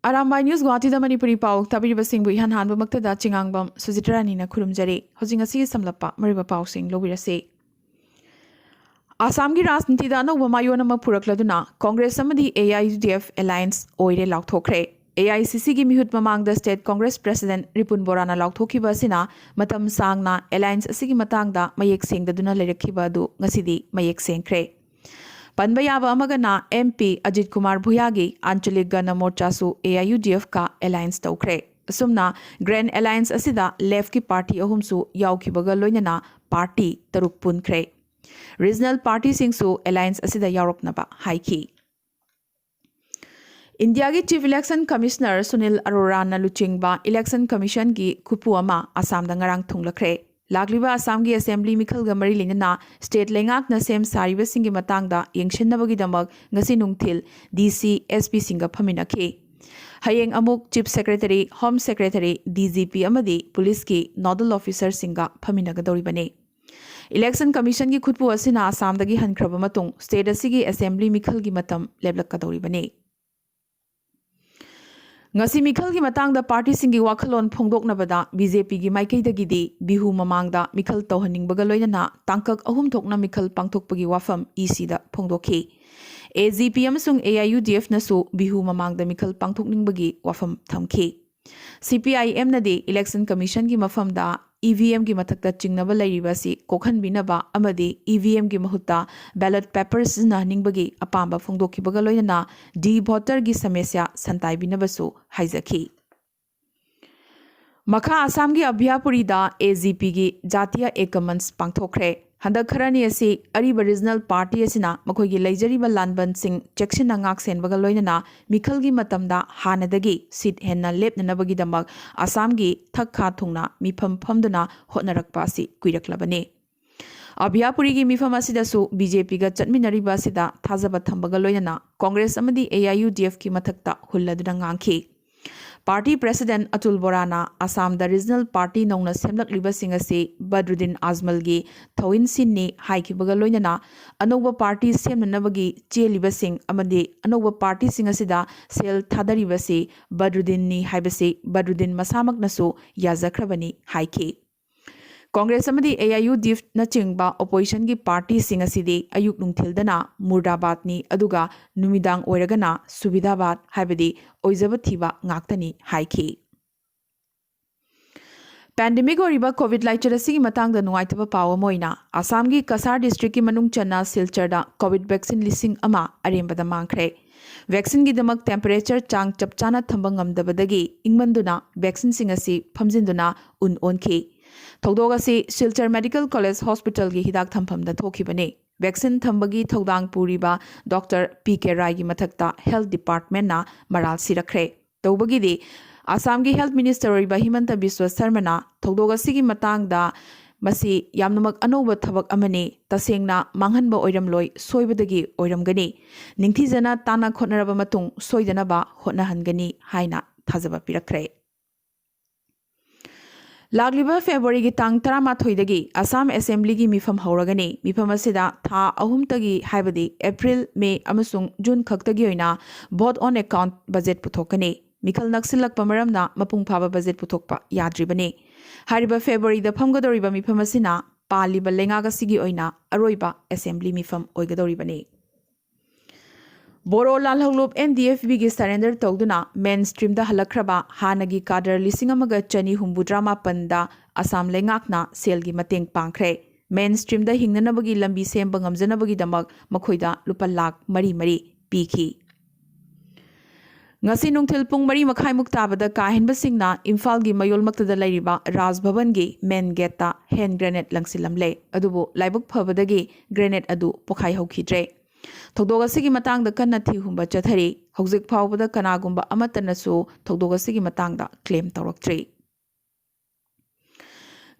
Arambai news Guwahati Manipuri पाव ताबीबसिंगबु इहान हानबमक्तदा चिंगांगबम सुजित्रानीना खुरुमजरी housing असि समलप्पा मरिबा पावसिंग लोबिरसे आसाम की राजनीति अनौब मायोन अमा पुरक्लदुना कांग्रेस अमदी AIUDF एलायंस ओइरे लाउथोखरे AICC की मिहुत ममांगदा स्टेट कांग्रेस प्रेसिडेंट रिपुन बोराना लाउथोखिबा असिना मतम सांगना एलायंस असिगी मतांगदा मयेक सेंगदुना लेरखिबा अदु ngasidi मयेक सेंखरे पनबा याबा अमगना MP अजित कुमार भुया की आंचलिक गण मोर्चासु AIUDF का एलायंस तौखरे असुमना ग्रैंड एलायंस असिदा लेफ्ट की पार्टी अहुमसु याउखिबगा लोइनना पार्टी तरुक पुनखरे रीजनल पार्टी सिंगसु एलायंस असिदा यावरपनबा हाइखी इंडिया की chief election commissioner Sunil Arora लुचिंगबा इलेक्शन कमीशन की खुपु अमा आसाम दंगरांग थुंगलखरे लाग्लिबा आसाम की असेंबली मिखलगा मरी लेना स्टेट लेंगाकना सेम सारिबसिंगी मतांगदा यंगसिनबगीदमक ngasi नुंगथिल DC SP सिंगा फमिनखे हयेंग अमुक chief secretary home secretary DGP अमदी पुलिस की नोडल ऑफिसर सिंगा फमिनगदौरिबने इलेक्शन कमीशन की खुदपु असिना आसामदगी हनख्रब मतुंग स्टेट असिगी असेंबली मिखल की मतम लेबलक्कदौरिबने ngasi mikhal gi matangda party singi wakhalon phongdoknabada BJP gi maikaidagidi bihu mamangda mikhal tawhaningbaga loinana tangkak ahum thokna mikhal pangthokpagi wafam EC da phongdokhi AGP amasung AIUDF nasu bihu mamangda mikhal pangthokningbagi wafam thamkhi CPIM nadi election commission gi mafamda EVM की मथक्ता चिंगनबा लैरिबासी कोखनबिनबा अमदी EVM की महत्ता ballot papers नहनिंगबगी अपांबा फोंदोखिबगा लोइना D voter की समस्या संताइबिनबसु हाइजखी मखा आसाम की अभ्यापुरीदा AGP की जातीय एकमंस पांगथोखरे हंदक खरनी असी अरिबा रीजनल पार्टी असिना मखोइगी लैजरिबा लानबन सिंग चेक्सिन अंगाक सेनबगा लोइना मिखल की मतमदा हानदगी सीट हेन्ना लेपननबगीदमक आसाम की थक्खा थुंगना मिफम फमदुना होटनरकपासी कुइरक्लबने अभ्यापुरी की मिफम असिदसु BJP गा चटमिनरिबा असिदा थाजबा थंबगा लोइना कांग्रेस अमदी AIUDF की मथक्ता हुल्लदुना nganखी पार्टी प्रेसिडेंट अतुल बोराना आसाम द रीजनल पार्टी नौना सेमलक्लिबसिंग असी बद्रुद्दीन आजमल की थौइन सिन्नी हाइखिबगा लोइना अनौबा पार्टी सेमननबगी चेलिबसिंग अमदी अनौबा पार्टी सिंग असिदा सेल थादरिबसी बद्रुद्दीन नि हाइबसी बद्रुद्दीन मसामकनसु याजख्रबनी हाइखि कांग्रेस अमदी AIUDF नचिंगबा ओपोजिशन की पार्टी सिंग असिदी अयुक नुंगथिलदना मुर्दाबादनी अदुगा नुमिदांग ओइरगना सुविधाबाद हाइबदी ओइजब थीबा ngaktani हाइखि पैंडेमिक ओरिबा कोविड लाइचर असिगी मतांगदा नुवाइतबा पाव मोइना आसाम की कसार डिस्ट्रिक्ट की मनुंग चन्ना सिलचरदा कोविड वैक्सीन लिसिंग अमा अरेंबदा मांखरे वैक्सीन की दमक टेम्परेचर चांग चपचाना थंबा ngamdabadagi ingmanduna वैक्सीन सिंग असि फमजिनदुना उन ओनखि थौदोग असि सिलचर मेडिकल कॉलेज हॉस्पिटल की हिदाक थंफमदा थोखिबने वैक्सीन थंबगी थौदांग पुरीबा डॉक्टर PK राय की मथक्ता हेल्थ डिपार्टमेंट ना मराल सिरखरे तौबगिदि आसाम की हेल्थ मिनिस्टर ओरिबा हिमंत बिस्व शर्मा थौदोग असिगी मतांगदा मसी यामनमक अनौब थबक अमने तसेंगना मांगहनबा ओइरमलोय सोइबदगी ओइरमगनी निंगथिजना ताना खोनरबा मतुंग सोइदनबा होनहनगनी हाइना थाजबा पिरखरे लाग्लिबा फेब्रुवारी की तांग 13 आसाम असेंबली की मिफम हौरगनी मिफम असिदा था अहुमतगी हाइबदी एप्रिल मे अमसुंग जून खक्तगी ओइना भोट ऑन अकाउंट बजेट पुथोकनी मिखल नक्सिलक मरमना मपुंग फाबा बजेट पुथोकपा याद्रिबने हारिबा फेब्रुवारी द फमगदोरिबा मिफम असिना पालिबा लेंगागसिगी ओइना अरोइबा असेंबली मिफम ओइगदोरिबने बोरो लालहौलोब NDFB की सरेंडर तौदुना मेन स्ट्रीम दा हलख्रबा हानगी कादर लिसिंग अमगा चनी हुंबुद्रा मापनदा आसाम लेंगाकना सेल की मतेंग पांखरे मेन स्ट्रीम दा हिंगननबगी लंबी सेंबा ngamjanabagi damak मखोइदा लुपा लाख मरी मरी पीखी ngasi nungthil pung mari makhai muktabada kahenbasingna imphal gi mayolmaktada lairiba raj bhavan gi main gate ta hand grenade langsilamle adubu laibuk phabadagi grenade adu pokhai hokhidre थौदोग असिगी मतंगदा कन्ना थिहुंबा चथरी हौजिक फावबदा कनागुंबा अमतनसु थौदोग असिगी मतंगदा claim तौरक्ट्री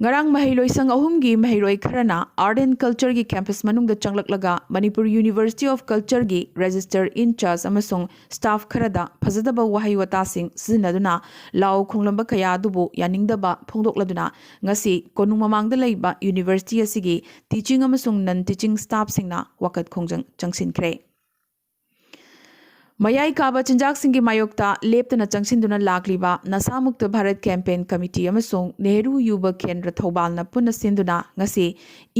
ngarang mahailoisang ahumgi mahairoi kharana art and culture gi campus manungda changlaklaga Manipur University of Culture gi register in charge amasung staff kharada phajadaba wahai wata sing sinaduna law khonglamba kaya dubu yaningdaba phongdokladuna ngasi konung mamangda leiba university asigi teaching amasung non teaching staff singna wakat khongjang changsinkhre ꯃꯌꯥꯏ ꯀꯥꯕ ꯆꯤꯟꯖꯥꯛꯁꯤꯡꯒꯤ ꯃꯥꯌꯣꯛꯇ ꯂꯦꯞꯇꯅ ꯆꯪꯁꯤꯟꯗꯨꯅ ꯂꯥꯛꯂꯤꯕ ꯅꯁꯥꯃꯨꯛꯇ Bharat campaign committee ꯑꯃꯁꯨꯡ ꯅꯦꯍꯔꯨ ꯌꯨꯕ ꯀꯦꯟꯗ꯭ꯔ ꯊꯧꯕꯥꯜꯅ ꯄꯨꯟꯅ ꯁꯤꯟꯗꯨꯅ ꯉꯁꯤ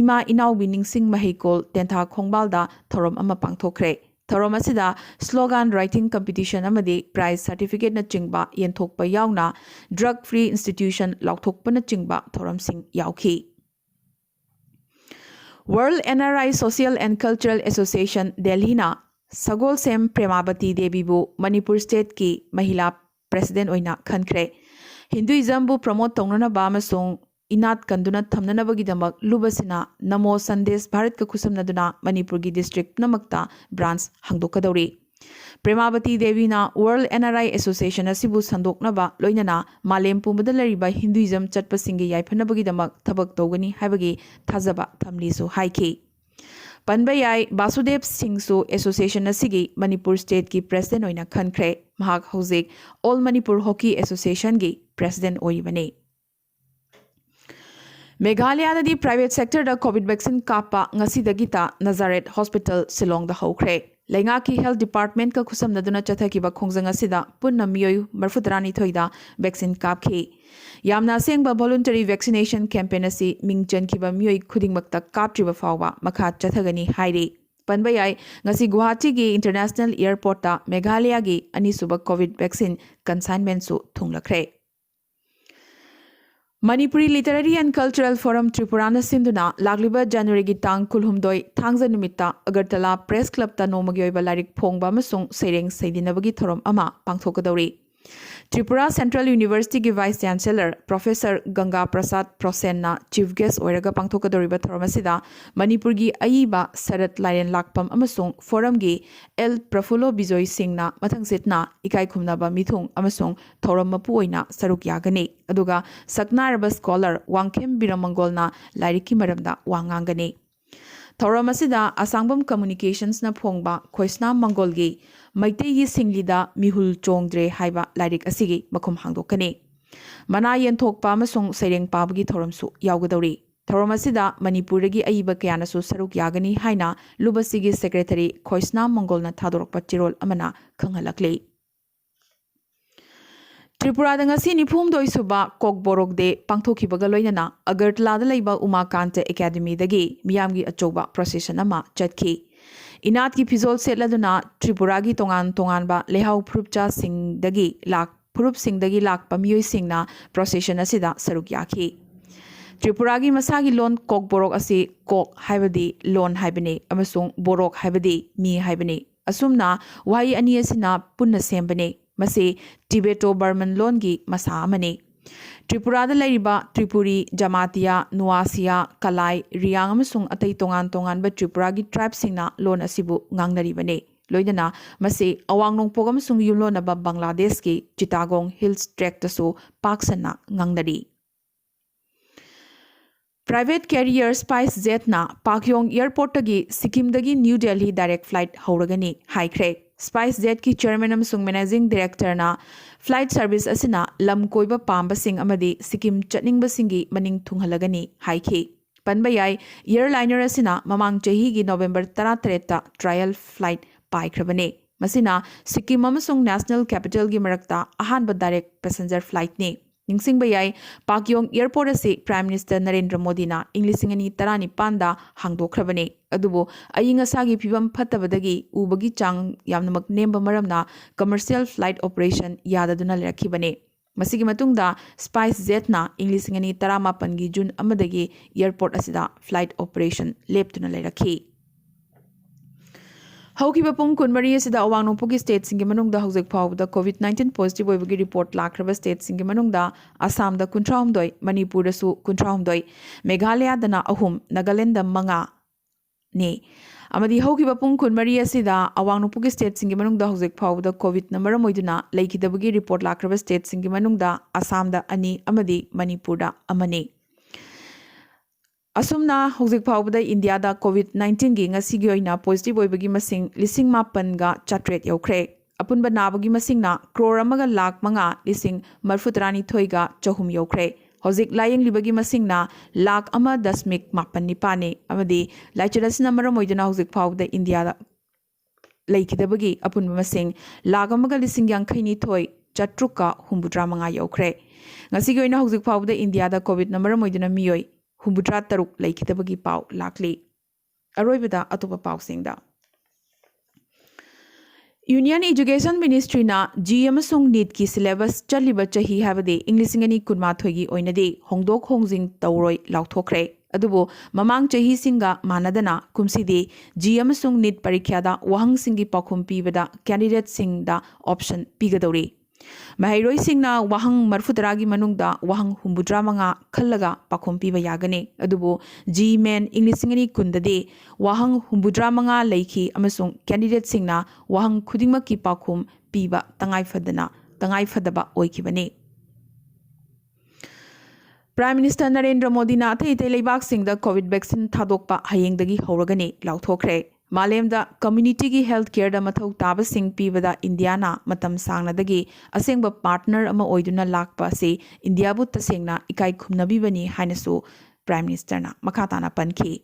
ꯏꯃꯥ ꯏꯅꯥꯎꯕꯤ ꯅꯤꯡꯁꯤꯡ ꯃꯍꯩꯀꯣꯜ ꯇꯦꯟꯊꯥ ꯈꯣꯡꯕꯥꯜꯗ ꯊꯧꯔꯝ ꯑꯃ ꯄꯥꯡꯊꯣꯛꯈ꯭ꯔꯦ꯫ ꯊꯧꯔꯝ ꯑꯁꯤꯗ ꯁ꯭ꯂꯣꯒꯥꯟ ꯔꯥꯏꯇꯤꯡ ꯀꯝꯄꯤꯇꯤꯁꯟ ꯑꯃꯗꯤ ꯄ꯭ꯔꯥꯏꯖ ꯁꯥꯔꯇꯤꯐꯤꯀꯦꯠꯅꯆꯤꯡꯕ ꯌꯦꯟꯊꯣꯛꯄ ꯌꯥꯎꯅ ꯗ꯭ꯔꯒ ꯐ꯭ꯔꯤ ꯏꯟꯁꯇꯤꯇ꯭ꯌꯨꯁꯟ ꯂꯥꯎꯊꯣꯛꯄꯅꯆꯤꯡꯕ ꯊꯧꯔꯝꯁꯤꯡ ꯌꯥꯎꯈꯤ꯫ World NRI social and cultural association ꯗꯦꯜꯍꯤꯅ ꯁꯒꯣꯜꯁꯦꯝ ꯄ꯭ꯔꯦꯃꯥꯕꯇꯤ ꯗꯦꯕꯤꯕꯨ ꯃꯅꯤꯄꯨꯔ ꯁ꯭ꯇꯦꯠꯀꯤ ꯃꯍꯤꯂꯥ ꯄ꯭ꯔꯦꯁꯤꯗꯦꯟꯠ ꯑꯣꯏꯅ ꯈꯟꯈ꯭ꯔꯦ꯫ ꯍꯤꯟꯗꯨꯏꯖꯝꯕꯨ ꯄ꯭ꯔꯃꯣꯠ ꯇꯧꯅꯅꯕ ꯑꯃꯁꯨꯡ ꯏꯅꯥꯠ ꯀꯟꯗꯨꯅ ꯊꯝꯅꯅꯕꯒꯤꯗꯃꯛ ꯂꯨꯕꯁꯤꯅ ꯅꯃꯣ ꯁꯟꯗꯦꯁ ꯚꯥꯔꯠꯀ ꯈꯨꯠꯁꯝꯅꯗꯨꯅ ꯃꯅꯤꯄꯨꯔꯒꯤ ꯗꯤꯁꯇ꯭ꯔꯤꯛ ꯄꯨꯝꯅꯃꯛꯇ ꯕ꯭ꯔꯥꯟꯆ ꯍꯥꯡꯗꯣꯛꯀꯗꯧꯔꯤ꯫ ꯄ꯭ꯔꯦꯃꯥꯕꯇꯤ ꯗꯦꯕꯤꯅ ꯋꯥꯔꯜꯗ NRI ꯑꯦꯁꯣꯁꯤꯌꯦꯁꯟ ꯑꯁꯤꯕꯨ ꯁꯟꯗꯣꯛꯅꯕ ꯂꯣꯏꯅꯅ ꯃꯥꯂꯦꯝ ꯄꯨꯝꯕꯗ ꯂꯩꯔꯤꯕ ꯍꯤꯟꯗꯨꯏꯖꯝ ꯆꯠꯄꯁꯤꯡꯒꯤ ꯌꯥꯏꯐꯅꯕꯒꯤꯗꯃꯛ ꯊꯕꯛ ꯇꯧꯒꯅꯤ ꯍꯥꯏꯕꯒꯤ ꯊꯥꯖꯕ ꯊꯝꯂꯤꯁꯨ ꯍꯥꯏꯈꯤ꯫ ꯄꯟꯕ ꯌꯥꯏ ꯕꯥꯁꯨꯗꯦꯕ ꯁꯤꯡꯁꯨ ꯑꯦꯁꯣꯁꯤꯌꯦꯁꯟ ꯑꯁꯤꯒꯤ ꯃꯅꯤꯄꯨꯔ ꯁ꯭ꯇꯦꯠꯀꯤ ꯄ꯭ꯔꯦꯁꯤꯗꯦꯟꯠ ꯑꯣꯏꯅ ꯈꯟꯈ꯭ꯔꯦ꯫ ꯃꯍꯥꯛ ꯍꯧꯖꯤꯛ ꯑꯣꯜ ꯃꯅꯤꯄꯨꯔ ꯍꯣꯀꯤ ꯑꯦꯁꯣꯁꯤꯌꯦꯁꯟꯒꯤ ꯄ꯭ꯔꯦꯁꯤꯗꯦꯟꯠ ꯑꯣꯏꯔꯤꯕꯅꯤ꯫ ꯃꯦꯘꯥꯂꯌꯥꯗꯗꯤ ꯄ꯭ꯔꯥꯏꯚꯦꯠ ꯁꯦꯛꯇꯔꯗ ꯀꯣꯚꯤꯗ ꯚꯦꯛꯁꯤꯟ ꯀꯥꯞꯄ ꯉꯁꯤꯗꯒꯤꯇ ꯅꯖꯥꯔꯦꯠ ꯍꯣꯁꯄꯤꯇꯥꯜ ꯁꯤꯂꯣꯡꯗ ꯍꯧꯈ꯭ꯔꯦ꯫ ꯂꯩꯉꯥꯛꯀꯤ ꯍꯦꯜꯊ ꯗꯤꯄꯥꯔꯠꯃꯦꯟꯠꯀ ꯈꯨꯠꯁꯝꯅꯗꯨꯅ ꯆꯠꯊꯈꯤꯕ ꯈꯣꯡꯖꯪ ꯑꯁꯤꯗ ꯄꯨꯟꯅ ꯃꯤꯑꯣꯏ 32ꯗ ꯚꯦꯛꯁꯤꯟ ꯀꯥꯞꯈꯤ꯫ ꯌꯥꯝꯅ ꯑꯁꯦꯡꯕ ꯚꯣꯂꯨꯟꯇꯔꯤ ꯚꯦꯛꯁꯤꯅꯦꯁꯟ ꯀꯦꯝꯄꯦꯟ ꯑꯁꯤ ꯃꯤꯡ ꯆꯟꯈꯤꯕ ꯃꯤꯑꯣꯏ ꯈꯨꯗꯤꯡꯃꯛꯇ ꯀꯥꯞꯇ꯭ꯔꯤꯕ ꯐꯥꯎꯕ ꯃꯈꯥ ꯆꯠꯊꯒꯅꯤ ꯍꯥꯏꯔꯤ꯫ ꯄꯟꯕ ꯌꯥꯏ ꯉꯁꯤ ꯒꯨꯋꯥꯍꯥꯇꯤꯒꯤ ꯏꯟꯇꯔꯅꯦꯁꯅꯦꯜ ꯑꯦꯌꯔꯄꯣꯔꯠꯇ ꯃꯦꯘꯥꯂꯌꯥꯒꯤ ꯑꯅꯤꯁꯨꯕ ꯀꯣꯚꯤꯗ ꯚꯦꯛꯁꯤꯟ ꯀꯟꯁꯥꯏꯟꯃꯦꯟꯠꯁꯨ ꯊꯨꯡꯂꯈ꯭ꯔꯦ꯫ Manipuri literary and cultural forum ꯇ꯭ꯔꯤꯄꯨꯔꯥꯅ ꯁꯤꯟꯗꯨꯅ ꯂꯥꯛꯂꯤꯕ ꯖꯅꯋꯥꯔꯤꯒꯤ ꯇꯥꯡ 12 ꯊꯥꯡꯖ ꯅꯨꯃꯤꯠꯇ ꯑꯒꯔꯇꯂꯥ ꯄ꯭ꯔꯦꯁ ꯀ꯭ꯂꯕꯇ ꯅꯣꯡꯃꯒꯤ ꯑꯣꯏꯕ ꯂꯥꯏꯔꯤꯛ ꯐꯣꯡꯕ ꯑꯃꯁꯨꯡ ꯁꯩꯔꯦꯡ ꯁꯩꯗꯤꯟꯅꯕꯒꯤ ꯊꯧꯔꯝ ꯑꯃ ꯄꯥꯡꯊꯣꯛꯀꯗꯧꯔꯤ꯫ ꯇ꯭ꯔꯤꯄꯨꯔꯥ ꯁꯦꯟꯇ꯭ꯔꯦꯜ ꯌꯨꯅꯤꯚꯔꯁꯤꯇꯤꯒꯤ ꯚꯥꯏꯁ ꯆꯥꯟꯁꯦꯂꯔ ꯄ꯭ꯔꯣꯐꯦꯁꯔ ꯒꯪꯒꯥ ꯄ꯭ꯔꯁꯥꯗ ꯄ꯭ꯔꯣꯁꯦꯟꯅ ꯆꯤꯐ ꯒꯦꯁꯠ ꯑꯣꯏꯔꯒ ꯄꯥꯡꯊꯣꯛꯀꯗꯧꯔꯤꯕ ꯊꯧꯔꯝ ꯑꯁꯤꯗ ꯃꯅꯤꯄꯨꯔꯒꯤ ꯑꯏꯕ ꯁꯔꯠ ꯂꯥꯏꯔꯦꯟ ꯂꯥꯛꯄꯝ ꯑꯃꯁꯨꯡ ꯐꯣꯔꯝꯒꯤ ꯑꯦꯜ ꯄ꯭ꯔꯐꯨꯜꯂꯣ ꯕꯤꯖꯣꯏ ꯁꯤꯡꯅ ꯃꯊꯪꯁꯤꯠꯅ ꯏꯀꯥꯏꯈꯨꯝꯅꯕ ꯃꯤꯊꯨꯡ ꯑꯃꯁꯨꯡ ꯊꯧꯔꯝ ꯃꯄꯨ ꯑꯣꯏꯅ ꯁꯔꯨꯛ ꯌꯥꯒꯅꯤ꯫ ꯑꯗꯨꯒ ꯁꯛꯅꯥꯏꯔꯕ ꯁ꯭ꯀꯣꯂꯔ ꯋꯥꯡꯈꯦꯝ ꯕꯤꯔꯃꯪꯒꯣꯜꯅ ꯂꯥꯏꯔꯤꯛꯀꯤ ꯃꯔꯝꯗ ꯋꯥ ꯉꯥꯡꯒꯅꯤ꯫ ꯊꯧꯔꯝ ꯑꯁꯤꯗ ꯑꯁꯥꯡꯕꯝ ꯀꯝꯃꯨꯅꯤꯀꯦꯁꯟꯁꯅ ꯐꯣꯡꯕ ꯈꯣꯏꯁꯅꯥꯝ ꯃꯪꯒꯣꯜꯒꯤ ꯃꯩꯇꯩꯒꯤ ꯁꯤꯡꯂꯤꯗ ꯃꯤꯍꯨꯜ ꯆꯣꯡꯗ꯭ꯔꯦ ꯍꯥꯏꯕ ꯂꯥꯏꯔꯤꯛ ꯑꯁꯤꯒꯤ ꯃꯈꯨꯝ ꯍꯥꯡꯗꯣꯛꯀꯅꯤ꯫ ꯃꯅꯥ ꯌꯦꯟꯊꯣꯛꯄ ꯑꯃꯁꯨꯡ ꯁꯩꯔꯦꯡ ꯄꯥꯕꯒꯤ ꯊꯧꯔꯝꯁꯨ ꯌꯥꯎꯒꯗꯧꯔꯤ꯫ ꯊꯧꯔꯝ ꯑꯁꯤꯗ ꯃꯅꯤꯄꯨꯔꯗꯒꯤ ꯑꯏꯕ ꯀꯌꯥꯅꯁꯨ ꯁꯔꯨꯛ ꯌꯥꯒꯅꯤ ꯍꯥꯏꯅ ꯂꯨꯕꯁꯤꯒꯤ ꯁꯦꯀ꯭ꯔꯦꯇꯔꯤ ꯈꯣꯏꯁꯅꯥꯝ ꯃꯪꯒꯣꯜꯅ ꯊꯥꯗꯣꯔꯛꯄ ꯆꯦꯔꯣꯜ ꯑꯃꯅ ꯈꯪꯍꯜꯂꯛꯂꯤ꯫ ꯇ꯭ꯔꯤꯄꯨꯔꯥꯗ ꯉꯁꯤ 94ꯁꯨꯕ ꯀꯣꯛꯕꯣꯔꯣꯛ ꯗꯦ ꯄꯥꯡꯊꯣꯛꯈꯤꯕꯒ ꯂꯣꯏꯅꯅ ꯑꯒꯔꯇꯂꯥꯗ ꯂꯩꯕ ꯎꯃꯥꯀꯥꯟꯇ ꯑꯦꯀꯥꯗꯦꯃꯤꯗꯒꯤ ꯃꯤꯌꯥꯝꯒꯤ ꯑꯆꯧꯕ ꯄ꯭ꯔꯣꯁꯦꯁꯟ ꯑꯃ ꯆꯠꯈꯤ꯫ ꯏꯅꯥꯠꯀꯤ ꯐꯤꯖꯣꯜ ꯁꯦꯠꯂꯗꯨꯅ ꯇ꯭ꯔꯤꯄꯨꯔꯥꯒꯤ ꯇꯣꯉꯥꯟ ꯇꯣꯉꯥꯟꯕ ꯂꯩꯍꯥꯎ ꯐꯨꯔꯨꯞꯁꯤꯡꯗꯒꯤ ꯂꯥꯛꯄ ꯃꯤꯑꯣꯏꯁꯤꯡꯅ ꯄ꯭ꯔꯣꯁꯦꯁꯟ ꯑꯁꯤꯗ ꯁꯔꯨꯛ ꯌꯥꯈꯤ꯫ ꯇ꯭ꯔꯤꯄꯨꯔꯥꯒꯤ ꯃꯁꯥꯒꯤ ꯂꯣꯟ ꯀꯣꯛꯕꯣꯔꯣꯛ ꯑꯁꯤ ꯀꯣꯛ ꯍꯥꯏꯕꯗꯤ ꯂꯣꯟ ꯍꯥꯏꯕꯅꯤ ꯑꯃꯁꯨꯡ ꯕꯣꯔꯣꯛ ꯍꯥꯏꯕꯗꯤ ꯃꯤ ꯍꯥꯏꯕꯅꯤ꯫ ꯑꯁꯨꯝꯅ ꯋꯥꯍꯩ ꯑꯅꯤ ꯑꯁꯤꯅ ꯄꯨꯟꯅ ꯁꯦꯝꯕꯅꯤ꯫ ꯃꯁꯤ ꯇꯤꯕꯦꯇꯣ ꯕꯔꯃꯟ ꯂꯣꯟꯒꯤ ꯃꯁꯥ ꯑꯃꯅꯤ꯫ ꯇ꯭ꯔꯤꯄꯨꯔꯥꯗ ꯂꯩꯔꯤꯕ ꯇ꯭ꯔꯤꯄꯨꯔꯤ, ꯖꯃꯥꯇꯤꯌꯥ, ꯅꯨꯋꯥꯁꯤꯌꯥ, ꯀꯂꯥꯏ, ꯔꯤꯌꯥꯡ ꯑꯃꯁꯨꯡ ꯑꯇꯩ ꯇꯣꯉꯥꯟ ꯇꯣꯉꯥꯟꯕ ꯇ꯭ꯔꯤꯄꯨꯔꯥꯒꯤ ꯇ꯭ꯔꯥꯏꯕꯁꯤꯡꯅ ꯂꯣꯟ ꯑꯁꯤꯕꯨ ꯉꯥꯡꯅꯔꯤꯕꯅꯤ꯫ ꯂꯣꯏꯅꯅ ꯃꯁꯤ ꯑꯋꯥꯡ ꯅꯣꯡꯄꯣꯛ ꯑꯃꯁꯨꯡ ꯌꯨꯝꯂꯣꯟꯅꯕ ꯕꯪꯒ꯭ꯂꯥꯗꯦꯁꯀꯤ ꯆꯤꯇꯥꯒꯣꯡ ꯍꯤꯜꯁ ꯇ꯭ꯔꯦꯛꯇꯁꯨ ꯄꯥꯛ ꯁꯟꯅ ꯉꯥꯡꯅꯔꯤ꯫ ꯄ꯭ꯔꯥꯏꯚꯦꯠ ꯀꯦꯔꯤꯌꯔ ꯁ꯭ꯄꯥꯏꯁ ꯖꯦꯠꯅ ꯄꯥꯛꯌꯣꯡ ꯑꯦꯌꯔꯄꯣꯔꯠꯇꯒꯤ ꯁꯤꯛꯀꯤꯝꯗꯒꯤ ꯅ꯭ꯌꯨ ꯗꯦꯜꯍꯤ ꯗꯥꯏꯔꯦꯛ ꯐ꯭ꯂꯥꯏꯠ ꯍꯧꯔꯒꯅꯤ ꯍꯥꯏꯈ꯭ꯔꯦ꯫ ꯁ꯭ꯄꯥꯏꯁ ꯖꯦꯠꯀꯤ ꯆꯦꯌꯔꯃꯦꯟ ꯑꯃꯁꯨꯡ ꯃꯦꯅꯦꯖꯤꯡ ꯗꯤꯔꯦꯛꯇꯔꯅ ꯐ꯭ꯂꯥꯏꯠ ꯁꯔꯚꯤꯁ ꯑꯁꯤꯅ ꯂꯝ ꯀꯣꯏꯕ ꯄꯥꯝꯕꯁꯤꯡ ꯑꯃꯗꯤ ꯁꯤꯛꯀꯤꯝ ꯆꯠꯅꯤꯡꯕꯁꯤꯡꯒꯤ ꯃꯅꯤꯡ ꯊꯨꯡꯍꯜꯂꯒꯅꯤ ꯍꯥꯏꯈꯤ꯫ ꯄꯟꯕ ꯌꯥꯏ ꯑꯦꯌꯔꯂꯥꯏꯅꯔ ꯑꯁꯤꯅ ꯃꯃꯥꯡ ꯆꯍꯤꯒꯤ ꯅꯕꯦꯝꯕꯔ 18ꯇ ꯇ꯭ꯔꯥꯌꯜ ꯐ꯭ꯂꯥꯏꯠ ꯄꯥꯏꯈ꯭ꯔꯕꯅꯤ꯫ ꯃꯁꯤꯅ ꯁꯤꯛꯀꯤꯝ ꯑꯃꯁꯨꯡ ꯅꯦꯁꯅꯦꯜ ꯀꯦꯄꯤꯇꯦꯜꯒꯤ ꯃꯔꯛꯇ ꯑꯍꯥꯟꯕ ꯗꯥꯏꯔꯦꯛ ꯄꯦꯁꯦꯟꯖꯔ ꯐ꯭ꯂꯥꯏꯠꯅꯤ꯫ ꯅꯤꯡꯁꯤꯡꯕ ꯌꯥꯏ ꯄꯥꯛꯌꯣꯡ ꯑꯦꯌꯔꯄꯣꯔꯠ ꯑꯁꯤ ꯄ꯭ꯔꯥꯏꯝ ꯃꯤꯅꯤꯁꯇꯔ ꯅꯔꯦꯟꯗ꯭ꯔ ꯃꯣꯗꯤꯅ ꯏꯪ 2019ꯗ ꯍꯥꯡꯗꯣꯛꯈ꯭ꯔꯕꯅꯤ꯫ ꯑꯗꯨꯕꯨ ꯑꯏꯪ ꯑꯁꯥꯒꯤ ꯐꯤꯚꯝ ꯐꯠꯇꯕꯗꯒꯤ ꯎꯕꯒꯤ ꯆꯥꯡ ꯌꯥꯝꯅꯃꯛ ꯅꯦꯝꯕ ꯃꯔꯝꯅ ꯀꯃꯔꯁꯤꯌꯦꯜ ꯐ꯭ꯂꯥꯏꯠ ꯑꯣꯄꯔꯦꯁꯟ ꯌꯥꯗꯗꯨꯅ ꯂꯩꯔꯛꯈꯤꯕꯅꯤ꯫ ꯃꯁꯤꯒꯤ ꯃꯇꯨꯡꯗ ꯁ꯭ꯄꯥꯏꯁ ꯖꯦꯠꯅ ꯏꯪ 2018ꯒꯤ ꯖꯨꯟ 1ꯗꯒꯤ ꯑꯦꯌꯔꯄꯣꯔꯠ ꯑꯁꯤꯗ ꯐ꯭ꯂꯥꯏꯠ ꯑꯣꯄꯔꯦꯁꯟ ꯂꯦꯞꯇꯨꯅ ꯂꯩꯔꯛꯈꯤ꯫ ꯍꯧꯈꯤꯕ ꯄꯨꯡ 24 ꯑꯁꯤꯗ ꯑꯋꯥꯡ ꯅꯣꯡꯄꯣꯛꯀꯤ ꯁ꯭ꯇꯦꯠꯁꯤꯡꯒꯤ ꯃꯅꯨꯡꯗ ꯍꯧꯖꯤꯛ ꯐꯥꯎꯕꯗ ꯀꯣꯚꯤꯗ-19 ꯄꯣꯖꯤꯇꯤꯚ ꯑꯣꯏꯕꯒꯤ ꯔꯤꯄꯣꯔꯠ ꯂꯥꯛꯈ꯭ꯔꯕ ꯁ꯭ꯇꯦꯠꯁꯤꯡꯒꯤ ꯃꯅꯨꯡꯗ ꯑꯁꯥꯝꯗ 39, ꯃꯅꯤꯄꯨꯔꯗꯁꯨ 39, ꯃꯦꯘꯥꯂꯌꯥꯗꯅ 3, ꯅꯥꯒꯥꯂꯦꯟꯗ 5ꯅꯤ꯫ ꯑꯃꯗꯤ ꯍꯧꯈꯤꯕ ꯄꯨꯡ 24 ꯑꯁꯤꯗ ꯑꯋꯥꯡ ꯅꯣꯡꯄꯣꯛꯀꯤ ꯁ꯭ꯇꯦꯠꯁꯤꯡꯒꯤ ꯃꯅꯨꯡꯗ ꯍꯧꯖꯤꯛ ꯐꯥꯎꯕꯗ ꯀꯣꯚꯤꯗꯅ ꯃꯔꯝ ꯑꯣꯏꯗꯨꯅ ꯂꯩꯈꯤꯗꯕꯒꯤ ꯔꯤꯄꯣꯔꯠ ꯂꯥꯛꯈ꯭ꯔꯕ ꯁ꯭ꯇꯦꯠꯁꯤꯡꯒꯤ ꯃꯅꯨꯡꯗ ꯑꯁꯥꯝꯗ 2 ꯑꯃꯗꯤ ꯃꯅꯤꯄꯨꯔꯗ 1ꯅꯤ꯫ ꯑꯁꯨꯝꯅ ꯍꯧꯖꯤꯛ ꯐꯥꯎꯕꯗ ꯏꯟꯗꯤꯌꯥꯗ ꯀꯣꯚꯤꯗ-19ꯒꯤ ꯉꯁꯤꯒꯤ ꯑꯣꯏꯅ ꯄꯣꯖꯤꯇꯤꯚ ꯑꯣꯏꯕꯒꯤ ꯃꯁꯤꯡ 9,900 ꯌꯧꯈ꯭ꯔꯦ꯫ ꯑꯄꯨꯟꯕ ꯅꯥꯕꯒꯤ ꯃꯁꯤꯡꯅ 1,05,32,600 ꯌꯧꯈ꯭ꯔꯦ꯫ ꯍꯧꯖꯤꯛ ꯂꯥꯌꯦꯡꯂꯤꯕꯒꯤ ꯃꯁꯤꯡꯅ 1,1.89ꯅꯤ꯫ ꯑꯃꯗꯤ ꯂꯥꯏꯆꯠ ꯑꯁꯤꯅ ꯃꯔꯝ ꯑꯣꯏꯗꯨꯅ ꯍꯧꯖꯤꯛ ꯐꯥꯎꯕꯗ ꯏꯟꯗꯤꯌꯥꯗ ꯂꯩꯈꯤꯗꯕꯒꯤ ꯑꯄꯨꯟꯕ ꯃꯁꯤꯡ ꯂꯥꯈ 1,735 ꯌꯧꯈ꯭ꯔꯦ꯫ ꯉꯁꯤꯒꯤ ꯑꯣꯏꯅ ꯍꯧꯖꯤꯛ ꯐꯥꯎꯕꯗ ꯏꯟꯗꯤꯌꯥꯗ ꯀꯣꯚꯤꯗꯅ ꯃꯔꯝ ꯑꯣꯏꯗꯨꯅ ꯃꯤꯑꯣꯏ 63 ꯂꯩꯈꯤꯗꯕꯒꯤ ꯄꯥꯎ ꯂꯥꯛꯂꯤ꯫ ꯑꯔꯣꯏꯕꯗ ꯑꯇꯣꯞꯄ ꯄꯥꯎꯁꯤꯡꯗ यूनियन एजुकेशन मिनिस्ट्रीना जी अमसुंग नीट की सिलेबस चलिबा चही हाबदे इंग्लिश इंगनी कुनमाथोगी ओइनदे होंगदोक होंगजिंग तौरोय लाउथोखरे अदुबो ममांग चही सिंगा मानदना कुमसीदे जी अमसुंग नीट परीक्षादा वहंग सिंगी पाखुम पीबदा कैंडिडेट सिंगदा ऑप्शन पीगदौरी महैरोई सिंगना वहंग मरफुतरागी मनुंगदा वहंग 65 खल्लगा पाखुम पीबा यागने अदुबो जी मेन इंग्लिश इंगनी कुंददे वहंग 65 लैखी अमसुंग कैंडिडेट सिंगना वहंग खुदिंगमकी पाखुम पीबा तंगाइफदबा ओइखिबने। प्राइम मिनिस्टर नरेंद्र मोदी ना अथई अथई लेबाक सिंगदा कोविड वैक्सीन थादोकपा हयेंगदगी हौरगने लाउथोखरे। मालेमदा कम्युनिटी की हेल्थ केयर दा मथौ ताबसिंग पीबदा इंडियाना मतम सांगनादगी असेंगबा पार्टनर अमा ओइदुना लाकपा से इंडियाबु तसेंगना इकाई खुमनबीबनी हाइनसु प्राइम मिनिस्टरना मखाताना पनखी।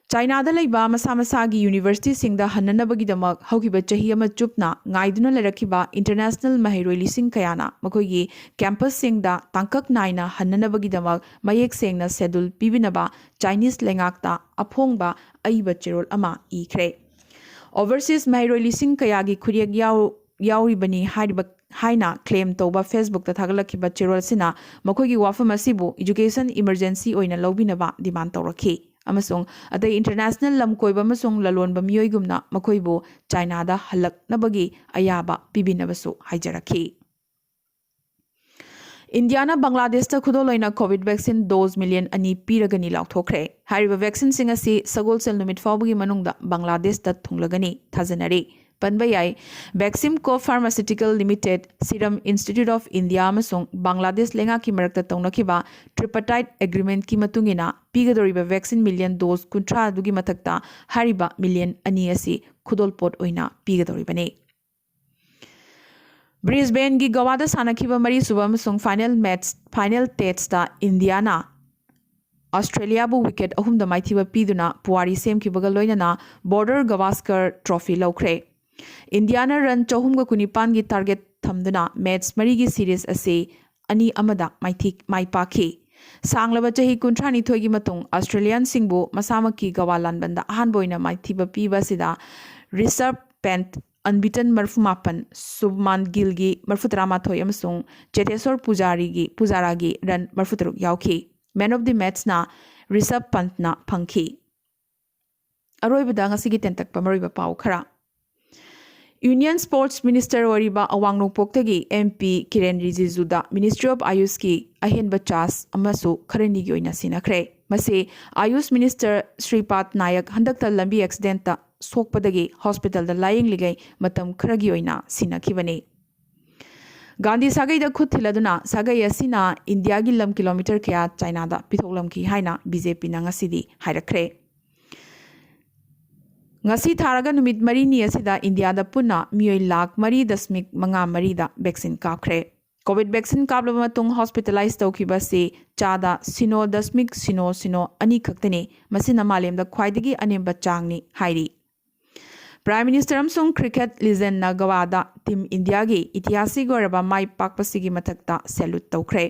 चाइनादा लैबा मसा मसागी यूनिवर्सिटी सिंगदा हन्ननबगीदमक हौकिबा चही अमा चुपना गाइदुना लेरखिबा इंटरनेशनल महिरोई लिसिंग कयाना मखोगी कैंपस सिंगदा तांकक नाइना हन्ननबगीदमक मयेक सेंगना शेड्यूल पीबिनबा चाइनीज लेंगाकता अफोंगबा अइबा चेरोल अमा इख्रे। ओवरसीज महिरोई लिसिंग कयागी खुरियक याउरिबनी हाइना क्लेम तौबा फेसबुक ता थागलखिबा चेरोल सिना मखोगी वाफम असिबु एजुकेशन इमरजेंसी ओइना लौबिनबा डिमांड तौरखी अमसुंग अतै इंटरनेशनल लमकोइबा अमसुंग ललोनबा मियोइगुमना मखोइबु चाइनादा हलकनबगी अयाबा पिबिनबसु हाइजरखी। इंडियाना बांग्लादेश खुदोलोइना Covid vaccine dose million 2 पीरगनी लाउथोखरे। हारिबा vaccine सिंग असि सगोलसेल नुमित फाउबगी मनुंगदा बांग्लादेश दा थुंगलगनी थाजनरी पनबा याई वैक्सीन को pharmaceutical limited Serum Institute of India अमसुंग बांग्लादेश लेंगा की मरकता तौनखिबा ट्रिपटाइट एग्रीमेंट की मतुंगिना पीगदोरिबा वैक्सीन मिलियन डोज 30 दुगी मथक्ता हारिबा मिलियन 2 असि खुदोलपोट ओइना पीगदोरिबने। ब्रिस्बेन की गवादा सानखिबा मरी सुबा अमसुंग फाइनल टेस्टदा इंडियाना ऑस्ट्रेलियाबु विकेट 3 माइथिबा पीदुना पुवारी सेमखिबगा लोइनना बॉर्डर गवास्कर ट्रॉफी लौख्रे। इंडियाना रन 419 की टारगेट थमदुना मैच मरी की सीरीज असे 2-1 माइपाखी। सांगलबा चही 32 की मतुंग ऑस्ट्रेलियन सिंगबु मसामकी गवा लानबंदा अहानबोइना माइथिबा पीबसिदा रिसर्व पेंट अनबिटन 45 सुबमान गिलगी 38 अमसुंग चेतेश्वर पुजारागी रन 43 याउखी। मैन ऑफ द मैच ना ऋषभ पंत ना फंखी। अरोइबदा ngasi tentak pamariba pau khara union sports minister वरीबा अवांग नोंपोक्तगी एमपी किरेन रिजिजुदा मिनिस्ट्री ऑफ आयुष की अहेनबा चास अमसु खरनीगी ओइना सिनाखरे। मसे आयुष मिनिस्टर श्रीपाद नायक हंदक्ता लंबी एक्सीडेंट ता सोकपदगी हॉस्पिटल दा लायंग लिगै मतम खरगी ओइना सिनाखिबने। गांधी सागई दा खुद थिलदुना सागई असिना इंडिया की लम किलोमीटर कया चाइना दा पिथोलमकी हाइना बीजेपी ना ngasiदी हाइरखरे। ngasi tharaga numit marini asida india da punna miyoi lakh 3.5 da vaccine kapkhre। Covid vaccine काबलबा मतुंग हॉस्पिटलाइज तौखिबा से चादा 0.002 खक्तने मसिना मालेमदा ख्वाइदगी अनेम्बा चांगनी हाइरी। प्राइम मिनिस्टर अमसुंग क्रिकेट लीजेंड ना गवादा टीम इंडिया की इतिहासिक ओरबा माई पाकपसिगी मथक्ता सैल्यूट तौखरे।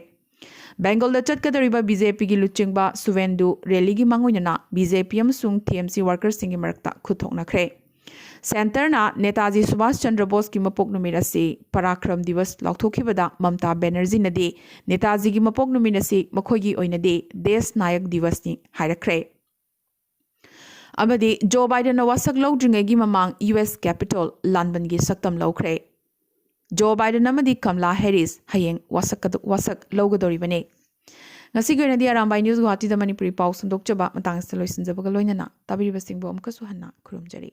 बेंगल दा चटकदरिबा बीजेपी की लुचिंगबा सुवेंदु रैली की मांगोइना बीजेपी अमसुंग टीएमसी वर्कर्स सिंगी मरक्ता खुथोकनखरे। सेंटर ना नेताजी सुभाष चंद्र बोस की मपोक नुमित असी पराक्रम दिवस लाउथोखिबदा ममता बनर्जी नदे नेताजी की मपोक नुमित असी मखोगी ओइनदे देश नायक दिवस नि हाइरखरे। अमदे जो बाइडेन वासक लौद्रिंगैगी ममांग यूएस कैपिटल लानबन की सक्तम लौखरे। जो बाइडेन अमदी कमला हैरिस हयेंग वासक लौगदोरिबने। ngasi goinadi arambai news guwahati da manipuri paw sandokchaba matang sta loisinjaba ga loinana tabiriba singbo amkasu hanna khurumjari।